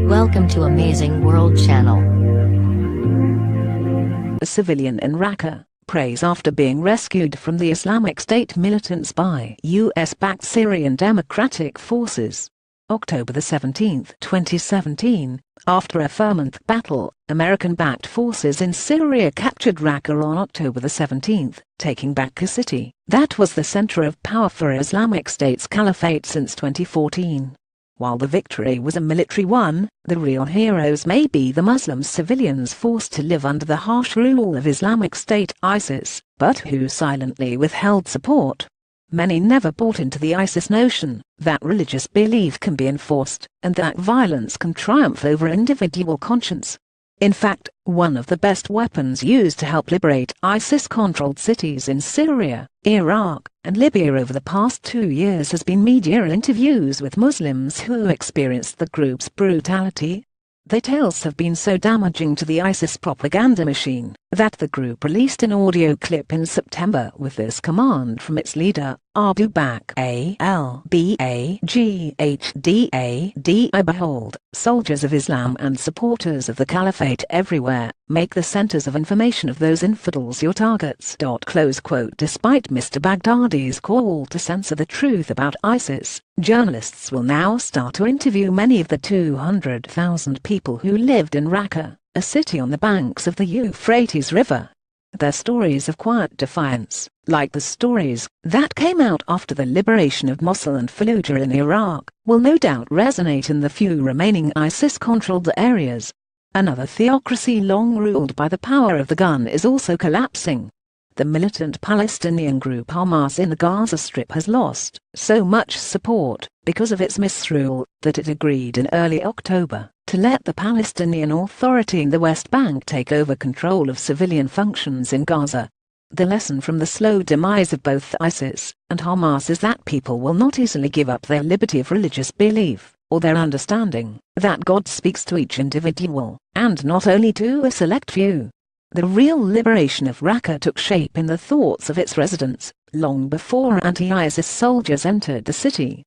Welcome to Amazing World Channel. A civilian in Raqqa prays after being rescued from the Islamic State militants by US-backed Syrian Democratic Forces. October 17, 2017, after a 4-month battle, American-backed forces in Syria captured Raqqa on October 17, taking back a city that was the center of power for Islamic State's caliphate since 2014. While the victory was a military one, the real heroes may be the Muslim civilians forced to live under the harsh rule of Islamic State (ISIS), but who silently withheld support. Many never bought into the ISIS notion that religious belief can be enforced, and that violence can triumph over individual conscience. In fact, one of the best weapons used to help liberate ISIS-controlled cities in Syria, Iraq, and Libya over the past 2 years has been media interviews with Muslims who experienced the group's brutality. Their tales have been so damaging to the ISIS propaganda machine that the group released an audio clip in September with this command from its leader, S.backed Behold, soldiers of Islam and supporters of the caliphate everywhere, make the centers of information of those infidels your targets. Close quote. Despite Mr. Baghdadi's call to censor the truth about ISIS, journalists will now start to interview many of the 200,000 people who lived in Raqqa, a city on the banks of the Euphrates River. Their stories of quiet defiance, like the stories that came out after the liberation of Mosul and Fallujah in Iraq, will no doubt resonate in the few remaining ISIS-controlled areas. Another theocracy long ruled by the power of the gun is also collapsing. The militant Palestinian group Hamas in the Gaza Strip has lost so much support because of its misrule that it agreed in early October to let the Palestinian Authority in the West Bank take over control of civilian functions in Gaza. The lesson from the slow demise of both ISIS and Hamas is that people will not easily give up their liberty of religious belief, or their understanding that God speaks to each individual, and not only to a select few. The real liberation of Raqqa took shape in the thoughts of its residents, long before anti-ISIS soldiers entered the city.